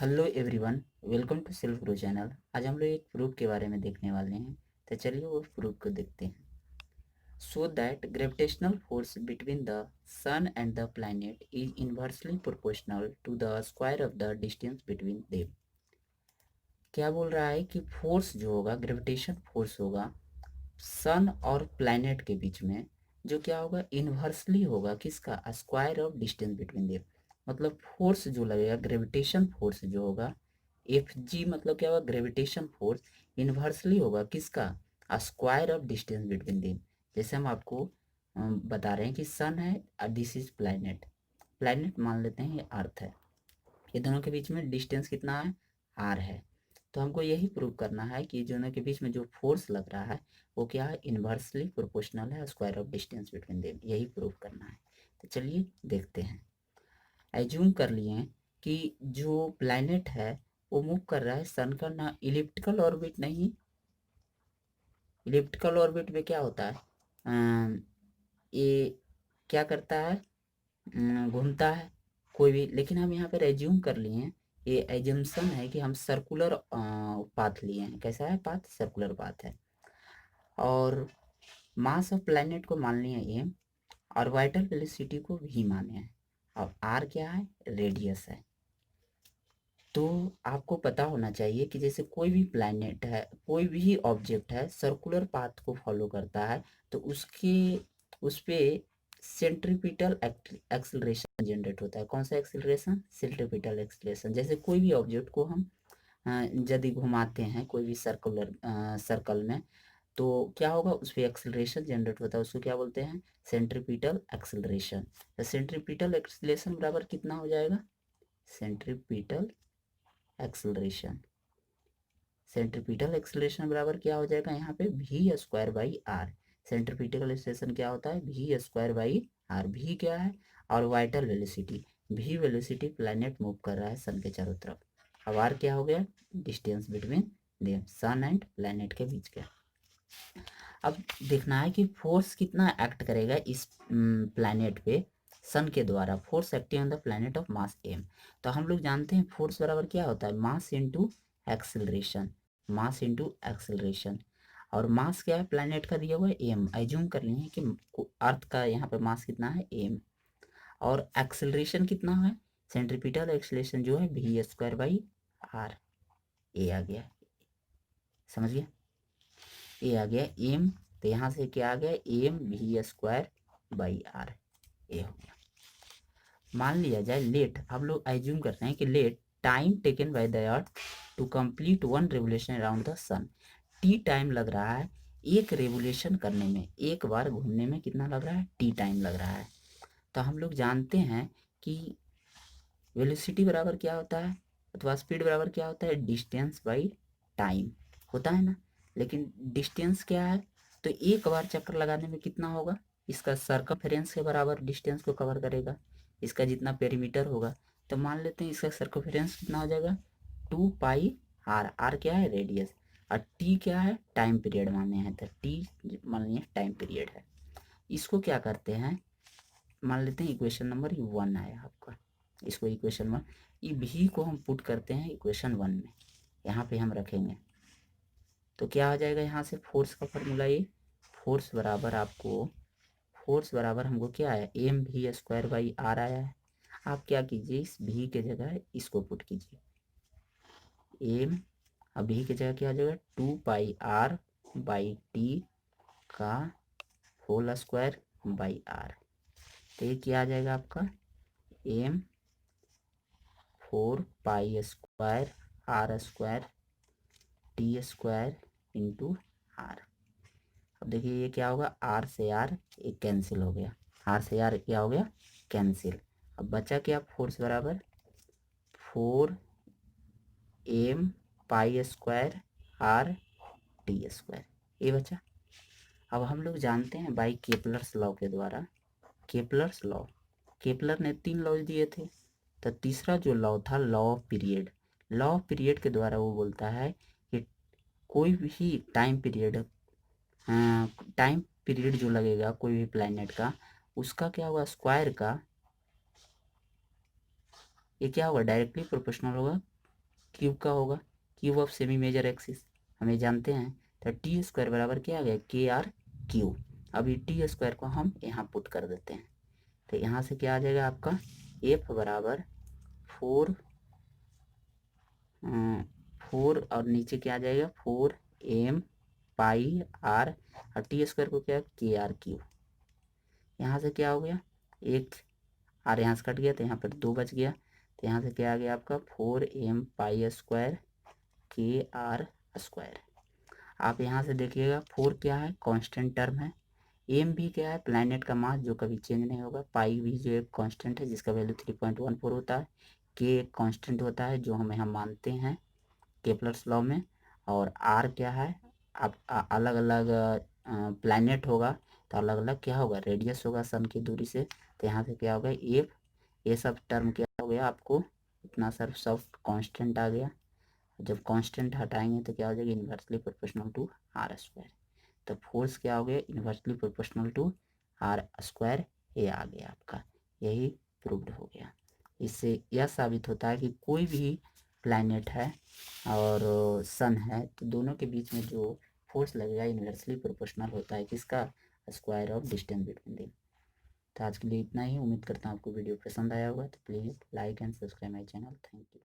Hello everyone, welcome to self grow channel. आज हम लोग एक प्रूफ के बारे में देखने वाले हैं। तो चलिए वो प्रूफ को देखते हैं। So that gravitational force between the sun and the planet is inversely proportional to the square of the distance between them. क्या बोल रहा है कि फोर्स जो होगा, ग्रेविटेशन फोर्स होगा सन और प्लैनेट के बीच में, जो क्या होगा, इन्वर्सली होगा किसका, square of distance between them. मतलब फोर्स जो लगेगा, ग्रेविटेशन फोर्स जो होगा, एफ जी मतलब क्या होगा, ग्रेविटेशन फोर्स इन्वर्सली होगा किसका, square of distance between them. जैसे हम आपको बता रहे हैं कि सन है, दिस इज प्लैनेट। प्लैनेट मान लेते हैं ये अर्थ है, ये दोनों के बीच में डिस्टेंस कितना है, आर है। तो हमको यही प्रूव करना है कि दोनों के बीच में जो फोर्स लग रहा है वो क्या है, इन्वर्सली प्रोपोर्शनल है square of distance between them. यही प्रूव करना है। तो चलिए देखते हैं। एज्यूम कर लिए कि जो प्लैनेट है वो मूव कर रहा है सन का ना इलिप्टिकल ऑर्बिट, नहीं। इलिप्टिकल ऑर्बिट में क्या होता है, ये क्या करता है, घूमता है कोई भी। लेकिन हम यहाँ पर एज्यूम कर लिए हैं, ये एजम्पशन है कि हम सर्कुलर पाथ लिए हैं। कैसा है पाथ, सर्कुलर पाथ है। और मास ऑफ प्लैनेट को मान लिए एम, और वाइटल वेलोसिटी को भी माने हैं। और आर क्या है, रेडियस है। तो आपको पता होना चाहिए कि जैसे कोई भी प्लैनेट है, कोई भी ऑब्जेक्ट है, सर्कुलर पाथ को फॉलो करता है, तो उसके उस पे सेंट्रीपिटल एक्सेलरेशन जनरेट होता है। कौन सा एक्सेलरेशन, सेंट्रीपिटल एक्सेलरेशन। जैसे कोई भी ऑब्जेक्ट को हम यदि घुमाते हैं कोई भी सर्कुलर सर्कल में, तो क्या होगा, उस पर एक्सेलरेशन जनरेट होता है, उसको क्या बोलते हैं, सेंट्रीपिटल एक्सेलरेशन। तो सेंट्रीपिटल एक्सेलरेशन बराबर कितना हो जाएगा, सेंट्रीपिटल एक्सेलरेशन, सेंट्रीपिटल एक्सेलरेशन बराबर क्या हो जाएगा यहाँ पे, v square by r. Centripetal acceleration क्या होता है, भी स्क्वायर बाई आर। भी क्या है, और वाइटल वेलोसिटी, भी वेलोसिटी प्लैनेट मूव कर रहा है सन के चारों तरफ। अब आर क्या हो गया, distance between them, sun and planet के बीच का। अब देखना है कि फोर्स कितना एक्ट करेगा इस प्लैनेट पे सन के द्वारा। Force acting on the planet of mass m. तो हम लोग जानते हैं फोर्स बराबर क्या होता है, mass into acceleration, mass into acceleration. और मास क्या है प्लैनेट का दिया हुआ है एम। एज्यूम कर लिए कि अर्थ का यहाँ पे मास कितना है, एम। और एक्सेलरेशन कितना है, सेंट्रीपिटल एक्सेलरेशन जो है भी स्क्वायर बाई आर। ए आ गया, समझ गया, ए आ गया एम। तो यहाँ से क्या आ गया, एम भी स्क्वायर बाई आर, ए हो गया। मान लिया जाए लेट, हम लोग एज्यूम करते हैं कि let time taken by the earth to complete one revolution around the sun. T time लग रहा है एक रेवोल्यूशन करने में, एक बार घूमने में कितना लग रहा है, टी टाइम लग रहा है। तो हम लोग जानते हैं कि वेलोसिटी बराबर क्या होता है, अथवा स्पीड बराबर क्या होता है, डिस्टेंस बाई टाइम होता है ना। लेकिन डिस्टेंस क्या है, तो एक बार चक्कर लगाने में कितना होगा, इसका सर्कमफेरेंस के बराबर डिस्टेंस को कवर करेगा, इसका जितना पेरीमीटर होगा। तो मान लेते हैं इसका सर्कमफेरेंस कितना हो जाएगा, 2 पाई आर। आर क्या है, रेडियस। और टी क्या है, टाइम पीरियड माने हैं, तो टी मान लिया टाइम पीरियड है। इसको क्या करते हैं, मान लेते हैं इक्वेशन नंबर 1 आया आपका, इसको इक्वेशन 1, ये भी को हम पुट करते हैं इक्वेशन 1 में, यहाँ पे हम रखेंगे। तो क्या आ जाएगा यहाँ से, फोर्स का फॉर्मूला ये, फोर्स बराबर आपको, फोर्स बराबर हमको क्या है, एम भी स्क्वायर बाई आर आया है। आप क्या कीजिए, इस भी के जगह इसको पुट कीजिए, एम, अब भी की जगह क्या आ जाएगा, 2 पाई आर बाई टी का होल स्क्वायर बाई आर। तो ये क्या आ जाएगा आपका, m 4 pi square r square T square into r. अब देखिए ये क्या होगा, आर से आर एक कैंसिल हो गया, आर से आर क्या हो गया, कैंसिल। अब बचा क्या, फोर्स बराबर 4 m पाई स्क्वायर आर टी स्क्वायर, ये बचा। अब हम लोग जानते हैं बाई केपलर्स लॉ के द्वारा, केपलर्स लॉ, केपलर ने 3 लॉ दिए थे। तो तीसरा जो लॉ था, law of period, law of period के द्वारा वो बोलता है कि कोई भी टाइम पीरियड, टाइम पीरियड जो लगेगा कोई भी प्लैनेट का, उसका क्या होगा, स्क्वायर का, ये क्या होगा, डायरेक्टली प्रोपोर्शनल होगा क्यूब का होगा, cube of semi major axis हमें जानते हैं, तो टी स्क्वायर बराबर क्या आ गया के आर क्यू। अभी टी स्क्वायर को हम यहाँ पुट कर देते हैं, तो यहाँ से क्या आ जाएगा आपका एफ बराबर 4 4 और नीचे क्या आ जाएगा 4m पाई आर, और टी स्क्वायर को क्या के आर क्यू। यहाँ से क्या हो गया एक आर यहाँ से कट गया, तो यहाँ पर 2 बच गया, तो यहाँ से क्या आ गया आपका 4m पाई स्क्वायर के आर स्क्वायर। आप यहाँ से देखिएगा 4 क्या है कांस्टेंट टर्म है, एम भी क्या है प्लैनेट का मास जो कभी चेंज नहीं होगा, पाई भी जो एक कांस्टेंट है जिसका वैल्यू 3.14 होता है, के एक कांस्टेंट होता है जो हम मानते हैं केपलर्स लॉ में, और आर क्या है आप अलग अलग प्लैनेट होगा तो अलग अलग क्या होगा रेडियस होगा सन की दूरी से, तो यहाँ से क्या होगा एफ, ये सब टर्म क्या हो गया आपको इतना सब कांस्टेंट आ गया। जब कांस्टेंट हटाएंगे तो क्या हो जाएगा inversely proportional to r square, तो फोर्स क्या हो गया inversely proportional to r square, ये आ गया आपका, यही प्रूव्ड हो गया। इससे यह साबित होता है कि कोई भी प्लैनेट है और सन है तो दोनों के बीच में जो फोर्स लगेगा इन्वर्सली प्रोपोर्शनल होता है किसका, square of distance between them. तो आज के लिए इतना ही, उम्मीद करता हूँ आपको वीडियो पसंद आया होगा, तो please like and subscribe my channel. Thank you.